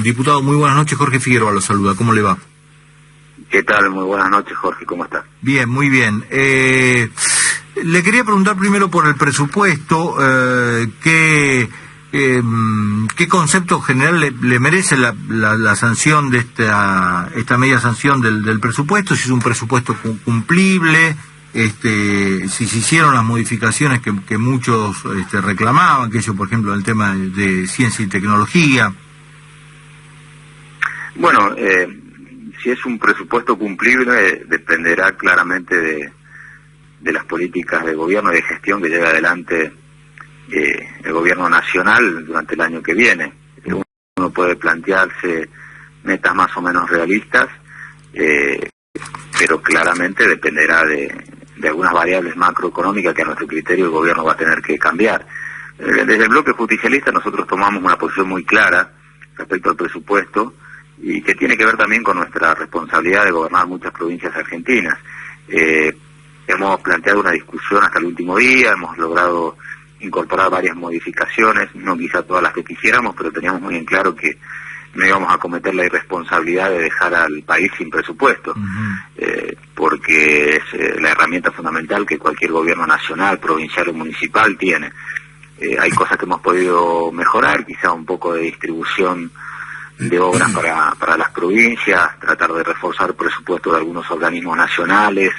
Diputado, muy buenas noches. Jorge Figueroa lo saluda. ¿Cómo le va? ¿Qué tal? Muy buenas noches, Jorge. ¿Cómo está? Bien, muy bien. Le quería preguntar primero por el presupuesto. ¿Qué concepto general le merece la sanción de esta media sanción del presupuesto? Si es un presupuesto cumplible, si se hicieron las modificaciones que muchos reclamaban, que eso, por ejemplo, en el tema de ciencia y tecnología. Bueno, si es un presupuesto cumplible, dependerá claramente de las políticas de gobierno y de gestión que lleve adelante el gobierno nacional durante el año que viene. Uno puede plantearse metas más o menos realistas, pero claramente dependerá de algunas variables macroeconómicas que a nuestro criterio el gobierno va a tener que cambiar. Desde el bloque justicialista nosotros tomamos una posición muy clara respecto al presupuesto, y que tiene que ver también con nuestra responsabilidad de gobernar muchas provincias argentinas. Hemos planteado una discusión hasta el último día, hemos logrado incorporar varias modificaciones, no quizá todas las que quisiéramos, pero teníamos muy en claro que no íbamos a cometer la irresponsabilidad de dejar al país sin presupuesto, porque es la herramienta fundamental que cualquier gobierno nacional, provincial o municipal tiene. Hay cosas que hemos podido mejorar, quizá un poco de distribución de obras para las provincias, tratar de reforzar el presupuesto de algunos organismos nacionales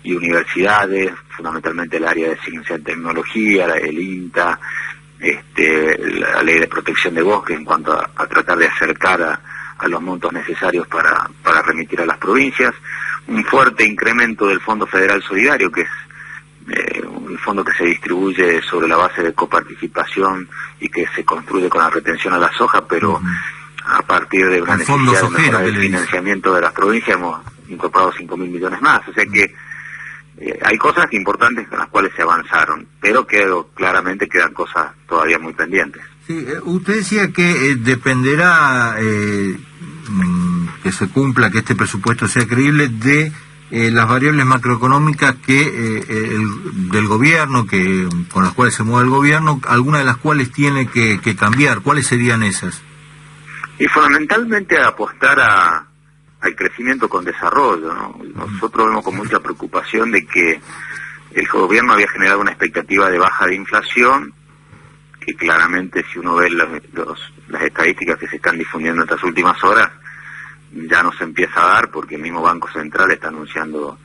y universidades, fundamentalmente el área de ciencia y tecnología, el INTA, la ley de protección de bosques, en cuanto a tratar de acercar a los montos necesarios para remitir a las provincias, un fuerte incremento del Fondo Federal Solidario, que es un fondo que se distribuye sobre la base de coparticipación y que se construye con la retención a la soja, pero a partir de una necesidad de mejorar el financiamiento de las provincias hemos incorporado 5.000 millones más, o sea que hay cosas importantes con las cuales se avanzaron, pero claramente quedan cosas todavía muy pendientes. Sí, usted decía que dependerá que se cumpla, que este presupuesto sea creíble, de las variables macroeconómicas del gobierno, con las cuales se mueve el gobierno, algunas de las cuales tiene que cambiar. ¿Cuáles serían esas? Y fundamentalmente apostar al crecimiento con desarrollo, ¿no? Nosotros vemos con mucha preocupación de que el gobierno había generado una expectativa de baja de inflación, que claramente si uno ve las estadísticas que se están difundiendo en estas últimas horas, ya no se empieza a dar, porque el mismo Banco Central está anunciando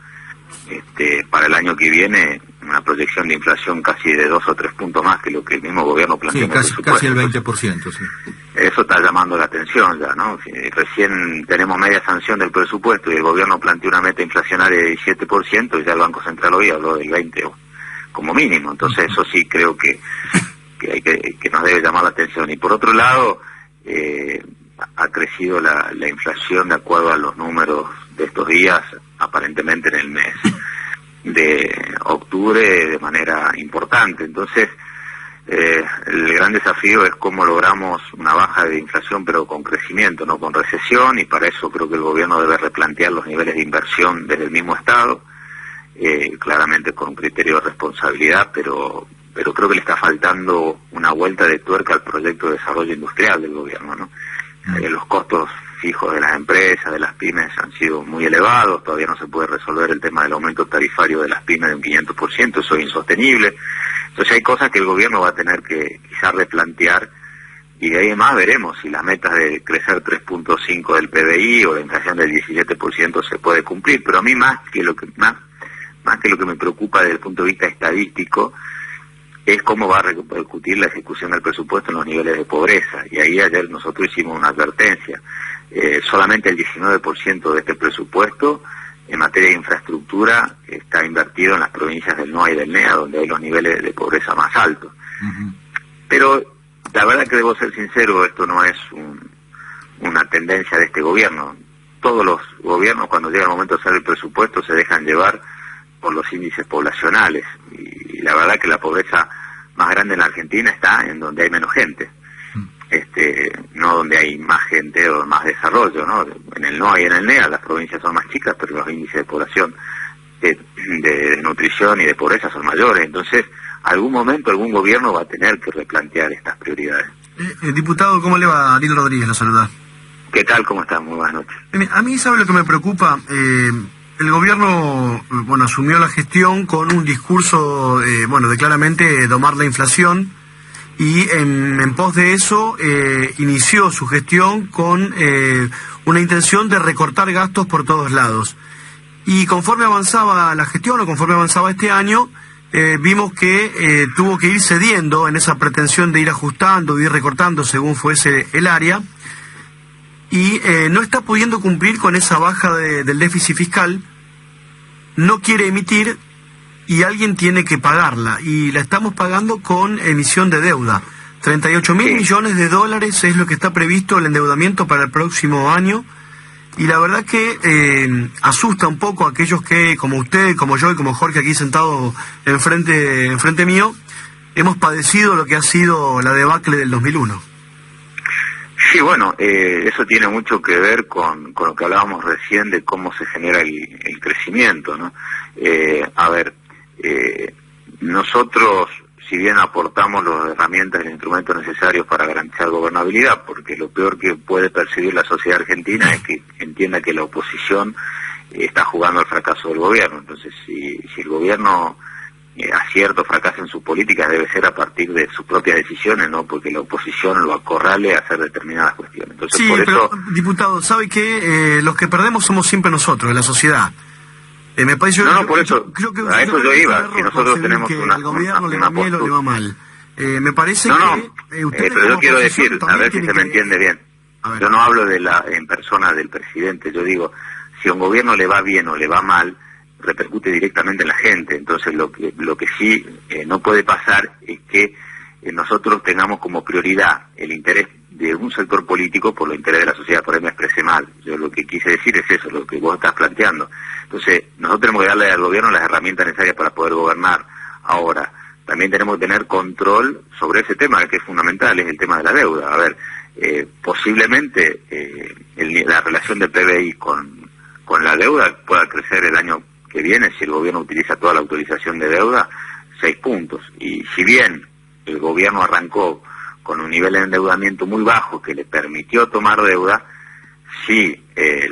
para el año que viene una proyección de inflación casi de 2 o 3 puntos más que lo que el mismo gobierno planteó en el presupuesto. Casi el 20%, sí. Eso está llamando la atención ya, ¿no? Si recién tenemos media sanción del presupuesto y el gobierno planteó una meta inflacionaria de 17%, y ya el Banco Central hoy habló del 20% como mínimo. Entonces eso sí creo que nos debe llamar la atención. Y por otro lado, ha crecido la inflación de acuerdo a los números de estos días, aparentemente en el mes de octubre de manera importante. Entonces el gran desafío es cómo logramos una baja de inflación pero con crecimiento, no con recesión, y para eso creo que el gobierno debe replantear los niveles de inversión desde el mismo Estado, claramente con un criterio de responsabilidad, pero creo que le está faltando una vuelta de tuerca al proyecto de desarrollo industrial del gobierno, ¿no? Los costos fijos de las empresas, de las pymes, han sido muy elevados, todavía no se puede resolver el tema del aumento tarifario de las pymes de un 500%, eso es insostenible. Entonces hay cosas que el gobierno va a tener que quizás replantear, y de ahí en más veremos si las metas de crecer 3.5 del PBI o la inflación del 17% se puede cumplir. Pero a mí más que lo que me preocupa desde el punto de vista estadístico es cómo va a repercutir la ejecución del presupuesto en los niveles de pobreza. Y ahí ayer nosotros hicimos una advertencia. Solamente el 19% de este presupuesto en materia de infraestructura está invertido en las provincias del NOA y del NEA, donde hay los niveles de pobreza más altos. Pero la verdad que debo ser sincero, esto no es una tendencia de este gobierno. Todos los gobiernos, cuando llega el momento de hacer el presupuesto, se dejan llevar por los índices poblacionales, y la verdad que la pobreza más grande en la Argentina está en donde hay menos gente, no donde hay más gente o más desarrollo, ¿no? En el NOA y en el NEA las provincias son más chicas, pero los índices de población de nutrición y de pobreza son mayores. Entonces, algún momento algún gobierno va a tener que replantear estas prioridades. Diputado, ¿cómo le va? Ariel Rodríguez lo saluda. ¿Qué tal? ¿Cómo están? Muy buenas noches. A mí, ¿sabe lo que me preocupa? El gobierno, asumió la gestión con un discurso, de claramente domar la inflación, y en pos de eso inició su gestión con una intención de recortar gastos por todos lados. Y conforme avanzaba la gestión, o conforme avanzaba este año, vimos que tuvo que ir cediendo en esa pretensión de ir ajustando, de ir recortando según fuese el área, y no está pudiendo cumplir con esa baja del déficit fiscal, no quiere emitir y alguien tiene que pagarla, y la estamos pagando con emisión de deuda. 38.000 millones de dólares es lo que está previsto el endeudamiento para el próximo año, y la verdad que asusta un poco a aquellos que, como usted, como yo y como Jorge aquí sentado enfrente mío, hemos padecido lo que ha sido la debacle del 2001. Sí, bueno, eso tiene mucho que ver con lo que hablábamos recién de cómo se genera el crecimiento, ¿no? Nosotros, si bien aportamos las herramientas y los instrumentos necesarios para garantizar gobernabilidad, porque lo peor que puede percibir la sociedad argentina es que entienda que la oposición está jugando al fracaso del gobierno. Entonces, si el gobierno acierta o fracasa en sus políticas, debe ser a partir de sus propias decisiones, no porque la oposición lo acorrale a hacer determinadas cuestiones. Entonces, sí, por pero, eso, diputado, ¿sabe qué? Los que perdemos somos siempre nosotros, la sociedad. Me parece, por eso, creo que a eso yo iba, que nosotros tenemos que al gobierno le va bien o le va mal. Me parece que pero yo quiero decir, a ver si se me entiende bien. Yo no hablo en persona del presidente, yo digo, si a un gobierno le va bien o le va mal, repercute directamente en la gente. Entonces lo que sí no puede pasar es que nosotros tengamos como prioridad el interés de un sector político por los intereses de la sociedad. Por ahí me expresé mal. Yo lo que quise decir es eso, lo que vos estás planteando. Entonces nosotros tenemos que darle al gobierno las herramientas necesarias para poder gobernar. Ahora, también tenemos que tener control sobre ese tema que es fundamental, es el tema de la deuda. A ver, posiblemente la relación del PBI con la deuda pueda crecer el año que viene, si el gobierno utiliza toda la autorización de deuda, 6 puntos. Y si bien el gobierno arrancó con un nivel de endeudamiento muy bajo que le permitió tomar deuda, si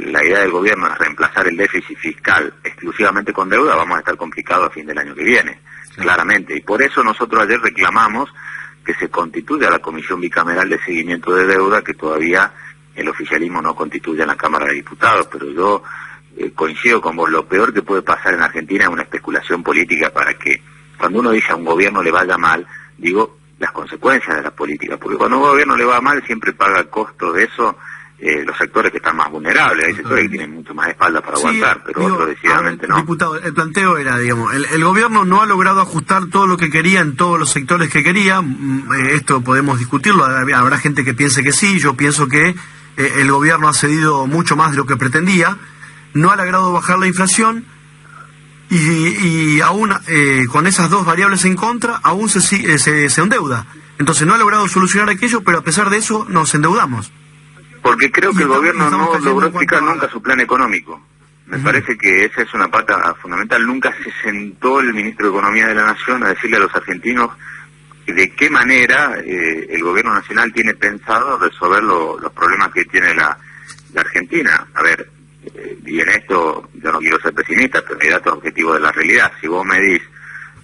la idea del gobierno es reemplazar el déficit fiscal exclusivamente con deuda, vamos a estar complicados a fin del año que viene, claramente. Y por eso nosotros ayer reclamamos que se constituya la Comisión Bicameral de Seguimiento de Deuda, que todavía el oficialismo no constituye en la Cámara de Diputados, pero yo coincido con vos, lo peor que puede pasar en Argentina es una especulación política para que cuando uno dice a un gobierno le vaya mal, digo, las consecuencias de la política, porque cuando a un gobierno le va mal siempre paga el costo de eso los sectores que están más vulnerables. Hay sectores que tienen mucho más espalda para aguantar, pero otros decididamente no. Diputado, el planteo era, el gobierno no ha logrado ajustar todo lo que quería en todos los sectores que quería. Esto podemos discutirlo, habrá gente que piense que sí, yo pienso que el gobierno ha cedido mucho más de lo que pretendía, no ha logrado bajar la inflación, y aún con esas dos variables en contra, aún se endeuda. Entonces no ha logrado solucionar aquello, pero a pesar de eso nos endeudamos. Porque creo que el gobierno no logró explicar nunca su plan económico. Me parece que esa es una pata fundamental. Nunca se sentó el ministro de Economía de la Nación a decirle a los argentinos de qué manera el gobierno nacional tiene pensado resolver los problemas que tiene la Argentina. A ver, y en esto yo no quiero ser pesimista, pero hay datos objetivos de la realidad. Si vos medís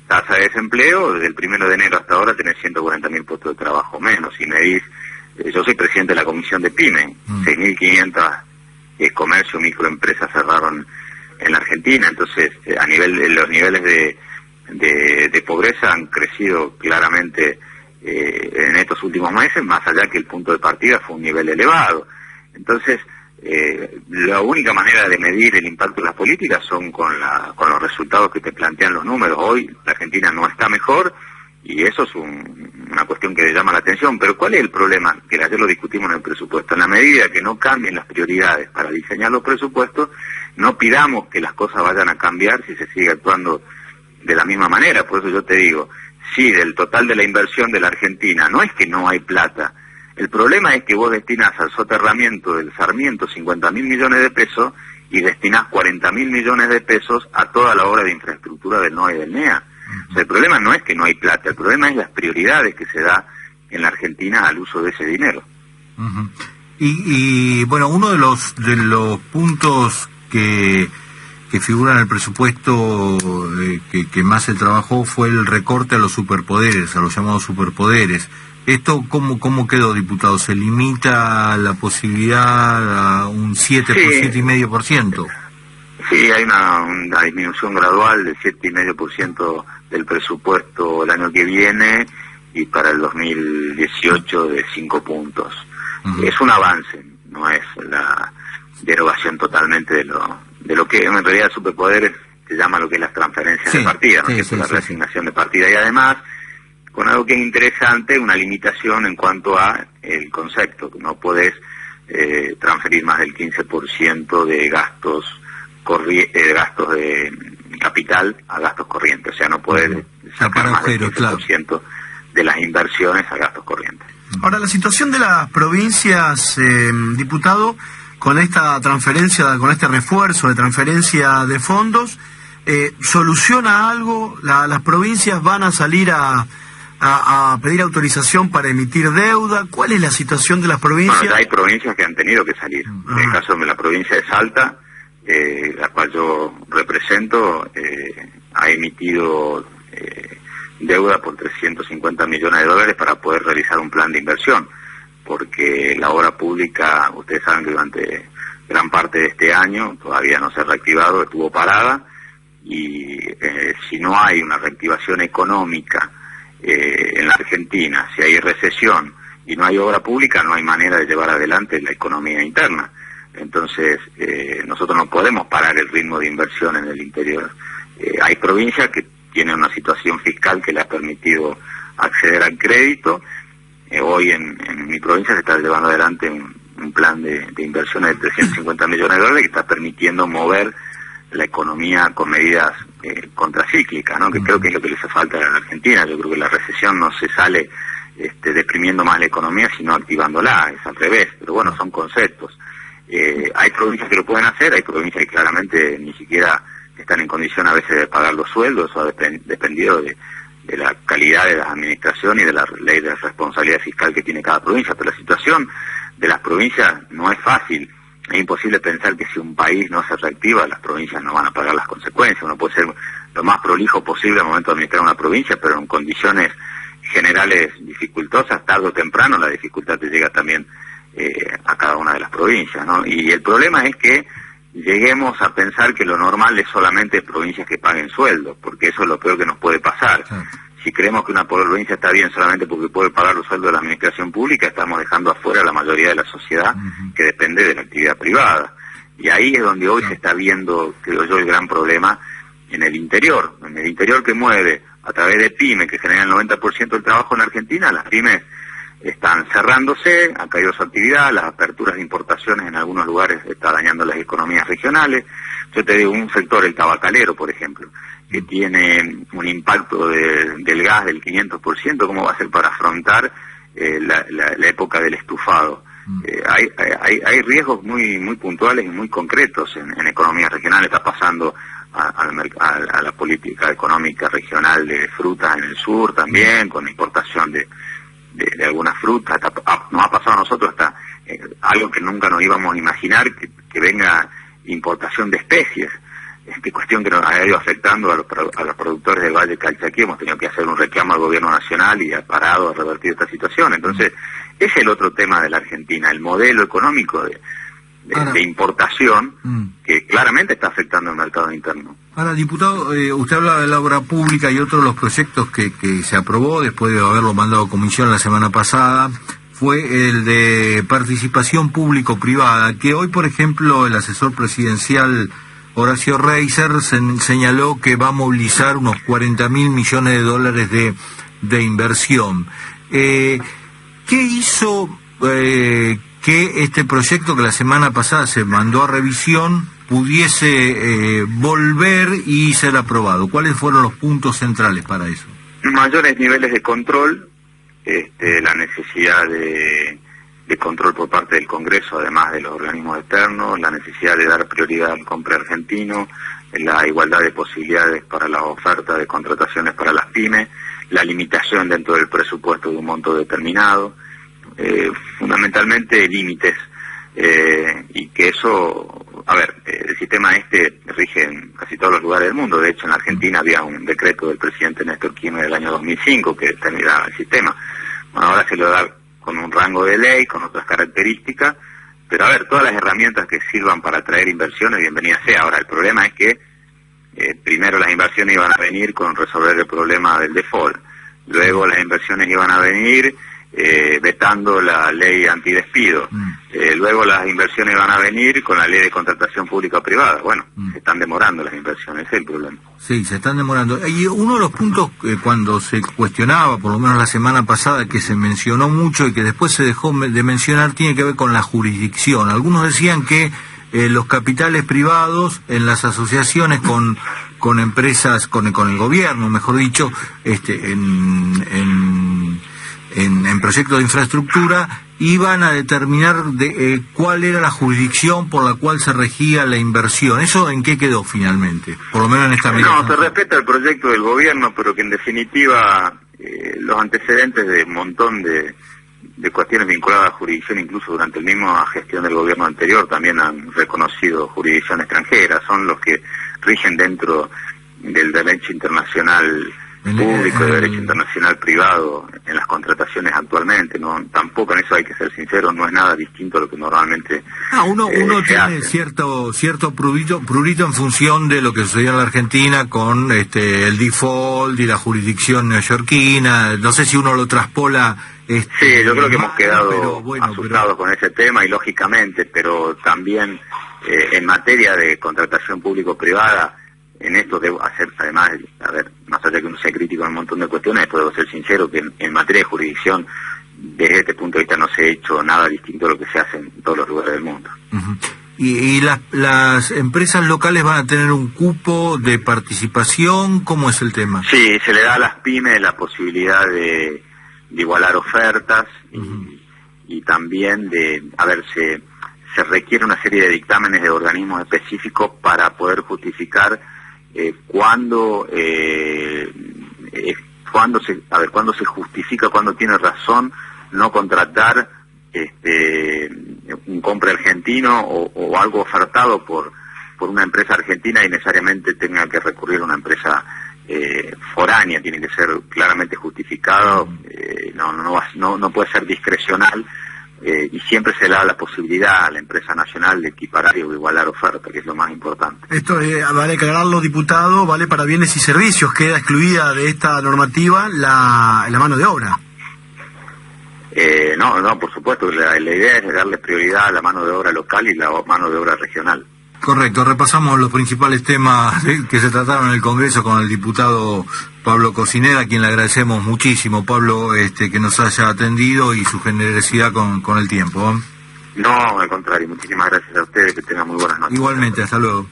tasa de desempleo, desde el 1 de enero hasta ahora tenés 140.000 puestos de trabajo menos. Si medís, yo soy presidente de la comisión de PYME, 6.500 comercio, microempresas cerraron en la Argentina. Entonces, los niveles de pobreza han crecido claramente en estos últimos meses, más allá que el punto de partida fue un nivel elevado. Entonces, la única manera de medir el impacto de las políticas son con los resultados que te plantean los números. Hoy la Argentina no está mejor y eso es una cuestión que llama la atención. Pero ¿cuál es el problema? Que ayer lo discutimos en el presupuesto. En la medida que no cambien las prioridades para diseñar los presupuestos, no pidamos que las cosas vayan a cambiar si se sigue actuando de la misma manera. Por eso yo te digo, sí, del total de la inversión de la Argentina, no es que no hay plata. El problema es que vos destinás al soterramiento del Sarmiento 50.000 millones de pesos y destinás 40.000 millones de pesos a toda la obra de infraestructura del NOA y del NEA. O sea, el problema no es que no hay plata, el problema es las prioridades que se da en la Argentina al uso de ese dinero. Y bueno, uno de los puntos que figura en el presupuesto que más se trabajó fue el recorte a los superpoderes, a los llamados superpoderes. ¿Esto cómo quedó, diputado? ¿Se limita la posibilidad a un 7,5%? Sí, hay una disminución gradual del 7,5% del presupuesto el año que viene, y para el 2018 de 5 puntos. Es un avance, no es la derogación totalmente de lo que en realidad superpoderes se llama lo que es las transferencias de partida, ¿no? La reasignación de partida, y además con algo que es interesante, una limitación en cuanto a el concepto, que no podés transferir más del 15% de gastos de capital a gastos corrientes, o sea, no podés sacar más del 15% de las inversiones a gastos corrientes. Ahora, la situación de las provincias, diputado, con esta transferencia, con este refuerzo de transferencia de fondos, ¿soluciona algo? ¿Las provincias van a salir a pedir autorización para emitir deuda? ¿Cuál es la situación de las provincias? Bueno, ya hay provincias que han tenido que salir. En el caso de la provincia de Salta, la cual yo represento, ha emitido deuda por 350 millones de dólares para poder realizar un plan de inversión, porque la obra pública, ustedes saben que durante gran parte de este año todavía no se ha reactivado, estuvo parada, y si no hay una reactivación económica en la Argentina, si hay recesión y no hay obra pública, no hay manera de llevar adelante la economía interna. Entonces, nosotros no podemos parar el ritmo de inversión en el interior. Hay provincias que tienen una situación fiscal que le ha permitido acceder al crédito. Hoy en mi provincia se está llevando adelante un plan de inversiones de 350 millones de dólares que está permitiendo mover la economía con medidas contracíclicas, ¿no? Que creo que es lo que le hace falta a la Argentina. Yo creo que la recesión no se sale deprimiendo más la economía, sino activándola, es al revés, pero bueno, son conceptos. Hay provincias que lo pueden hacer, hay provincias que claramente ni siquiera están en condición a veces de pagar los sueldos, o ha dependido de la calidad de la administración y de la ley de responsabilidad fiscal que tiene cada provincia, pero la situación de las provincias no es fácil. Es imposible pensar que si un país no se reactiva, las provincias no van a pagar las consecuencias. Uno puede ser lo más prolijo posible al momento de administrar una provincia, pero en condiciones generales dificultosas, tarde o temprano la dificultad te llega también a cada una de las provincias, ¿no? Y el problema es que lleguemos a pensar que lo normal es solamente provincias que paguen sueldos, porque eso es lo peor que nos puede pasar. Sí. Si creemos que una provincia está bien solamente porque puede pagar los sueldos de la administración pública, estamos dejando afuera a la mayoría de la sociedad que depende de la actividad privada. Y ahí es donde hoy se está viendo, creo yo, el gran problema en el interior que mueve a través de pymes, que generan el 90% del trabajo en Argentina. Las pymes están cerrándose, ha caído su actividad, las aperturas de importaciones en algunos lugares está dañando las economías regionales. Yo te digo, un sector, el tabacalero, por ejemplo, que tiene un impacto del gas del 500%, ¿cómo va a ser para afrontar la época del estufado? Hay riesgos muy puntuales y muy concretos en economías regionales. Está pasando a la política económica regional de frutas en el sur también, con la importación de algunas frutas. Nos ha pasado a nosotros hasta algo que nunca nos íbamos a imaginar, que venga importación de especies. Esta cuestión que nos ha ido afectando a los productores del Valle Calchaquí. Hemos tenido que hacer un reclamo al gobierno nacional y ha parado a revertir esta situación. Entonces, es el otro tema de la Argentina, el modelo económico de importación, que claramente está afectando el mercado interno. Ahora, diputado, usted hablaba de la obra pública, y otro de los proyectos que se aprobó después de haberlo mandado a comisión la semana pasada fue el de participación público-privada, que hoy, por ejemplo, el asesor presidencial Horacio Reiser señaló que va a movilizar unos 40.000 millones de dólares de inversión. ¿Qué hizo que este proyecto, que la semana pasada se mandó a revisión, pudiese volver y ser aprobado? ¿Cuáles fueron los puntos centrales para eso? Mayores niveles de control, la necesidad de control por parte del Congreso, además de los organismos externos, la necesidad de dar prioridad al compra argentino, la igualdad de posibilidades para las ofertas de contrataciones para las pymes, la limitación dentro del presupuesto de un monto determinado, fundamentalmente límites y que eso, a ver, el sistema rige en casi todos los lugares del mundo. De hecho, en Argentina había un decreto del presidente Néstor Kirchner del año 2005 que determinaba el sistema. Bueno, ahora se lo da con un rango de ley, con otras características, pero a ver, todas las herramientas que sirvan para atraer inversiones, bienvenidas sea. Ahora, el problema es que primero las inversiones iban a venir con resolver el problema del default, luego las inversiones iban a venir vetando la ley antidespido, luego las inversiones iban a venir con la ley de contratación pública-privada. Bueno, se están demorando las inversiones, ese es el problema. Sí, se están demorando. Y uno de los puntos cuando se cuestionaba, por lo menos la semana pasada, que se mencionó mucho y que después se dejó de mencionar, tiene que ver con la jurisdicción. Algunos decían que los capitales privados en las asociaciones con empresas, con el gobierno, mejor dicho, en proyectos de infraestructura, iban a determinar cuál era la jurisdicción por la cual se regía la inversión. ¿Eso en qué quedó finalmente? Por lo menos en esta medida. No, se respeta el proyecto del gobierno, pero que en definitiva los antecedentes de un montón de cuestiones vinculadas a la jurisdicción, incluso durante la misma gestión del gobierno anterior, también han reconocido jurisdicción extranjera, son los que rigen dentro del derecho internacional público, de derecho internacional privado en las contrataciones actualmente. No, tampoco en eso hay que ser sincero, no es nada distinto a lo que normalmente uno tiene cierto prurito en función de lo que sucedió en la Argentina con el default y la jurisdicción neoyorquina. No sé si uno lo traspola. Sí, yo creo que hemos quedado asustados con ese tema, y lógicamente, pero también en materia de contratación público-privada, en esto debo hacer, además, a ver, más allá que uno sea crítico en un montón de cuestiones, esto debo ser sincero, que en materia de jurisdicción, desde este punto de vista no se ha hecho nada distinto a lo que se hace en todos los lugares del mundo. Uh-huh. ¿Y las empresas locales van a tener un cupo de participación? ¿Cómo es el tema? Sí, se le da a las pymes la posibilidad de igualar ofertas, y también se requiere una serie de dictámenes de organismos específicos para poder justificar cuándo se justifica, cuándo tiene razón no contratar un compra argentino o algo ofertado por una empresa argentina y necesariamente tenga que recurrir a una empresa foránea. Tiene que ser claramente justificado, no puede ser discrecional, y siempre se le da la posibilidad a la empresa nacional de equiparar o igualar oferta, que es lo más importante. Esto, vale aclararlo, diputado, vale para bienes y servicios, queda excluida de esta normativa la mano de obra. No, por supuesto, la idea es darle prioridad a la mano de obra local y la mano de obra regional. Correcto, repasamos los principales temas que se trataron en el Congreso con el diputado Pablo Cocinera, a quien le agradecemos muchísimo, Pablo, que nos haya atendido y su generosidad con el tiempo. No, al contrario, muchísimas gracias a ustedes, que tengan muy buenas noches. Igualmente, hasta luego.